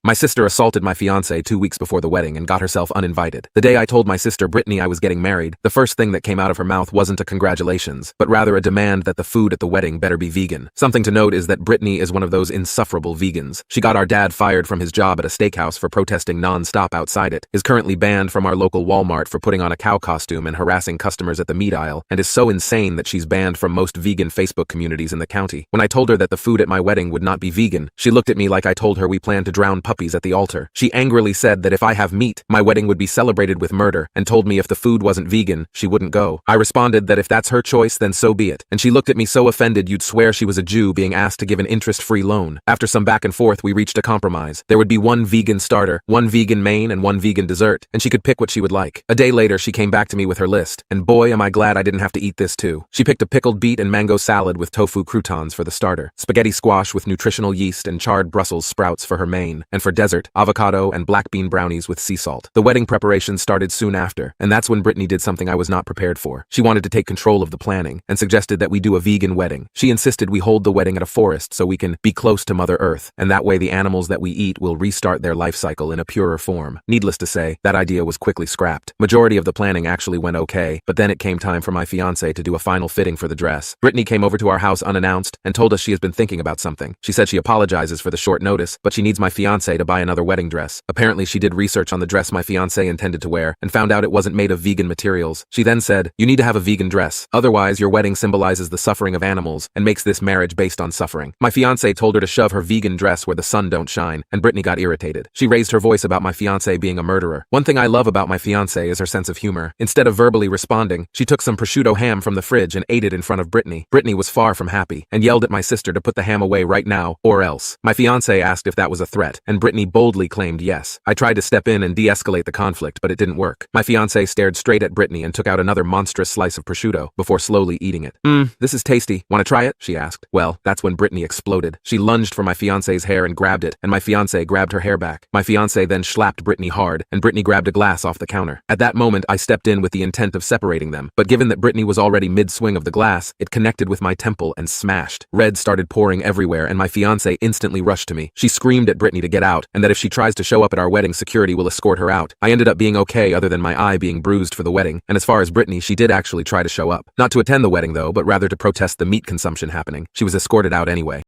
My sister assaulted my fiance 2 weeks before the wedding and got herself uninvited. The day I told my sister Brittany I was getting married, the first thing that came out of her mouth wasn't a congratulations, but rather a demand that the food at the wedding better be vegan. Something to note is that Brittany is one of those insufferable vegans. She got our dad fired from his job at a steakhouse for protesting non-stop outside it, is currently banned from our local Walmart for putting on a cow costume and harassing customers at the meat aisle, and is so insane that she's banned from most vegan Facebook communities in the county. When I told her that the food at my wedding would not be vegan, she looked at me like I told her we planned to drown puppies at the altar. She angrily said that if I have meat, my wedding would be celebrated with murder, and told me if the food wasn't vegan, she wouldn't go. I responded that if that's her choice, then so be it, and she looked at me so offended you'd swear she was a Jew being asked to give an interest-free loan. After some back and forth, we reached a compromise. There would be one vegan starter, one vegan main, and one vegan dessert, and she could pick what she would like. A day later, she came back to me with her list, and boy am I glad I didn't have to eat this too. She picked a pickled beet and mango salad with tofu croutons for the starter, spaghetti squash with nutritional yeast and charred Brussels sprouts for her main, and for dessert, avocado and black bean brownies with sea salt. The wedding preparations started soon after, and that's when Brittany did something I was not prepared for. She wanted to take control of the planning, and suggested that we do a vegan wedding. She insisted we hold the wedding at a forest so we can be close to Mother Earth, and that way the animals that we eat will restart their life cycle in a purer form. Needless to say, that idea was quickly scrapped. Majority of the planning actually went okay, but then it came time for my fiance to do a final fitting for the dress. Brittany came over to our house unannounced and told us she has been thinking about something. She said she apologizes for the short notice, but she needs my fiance to buy another wedding dress. Apparently she did research on the dress my fiance intended to wear and found out it wasn't made of vegan materials. She then said, "You need to have a vegan dress, otherwise your wedding symbolizes the suffering of animals and makes this marriage based on suffering." My fiance told her to shove her vegan dress where the sun don't shine, and Brittany got irritated. She raised her voice about my fiance being a murderer. One thing I love about my fiance is her sense of humor. Instead of verbally responding, she took some prosciutto ham from the fridge and ate it in front of Brittany. Brittany was far from happy and yelled at my sister to put the ham away right now, or else. My fiance asked if that was a threat, and Brittany boldly claimed yes. I tried to step in and de-escalate the conflict, but it didn't work. My fiance stared straight at Brittany and took out another monstrous slice of prosciutto before slowly eating it. This is tasty. Want to try it?" she asked. Well, that's when Brittany exploded. She lunged for my fiance's hair and grabbed it, and my fiance grabbed her hair back. My fiance then slapped Brittany hard, and Brittany grabbed a glass off the counter. At that moment, I stepped in with the intent of separating them, but given that Brittany was already mid-swing of the glass, it connected with my temple and smashed. Red started pouring everywhere, and my fiance instantly rushed to me. She screamed at Brittany to get out, and that if she tries to show up at our wedding, security will escort her out. I ended up being okay other than my eye being bruised for the wedding, and as far as Brittany, she did actually try to show up. Not to attend the wedding though, but rather to protest the meat consumption happening. She was escorted out anyway.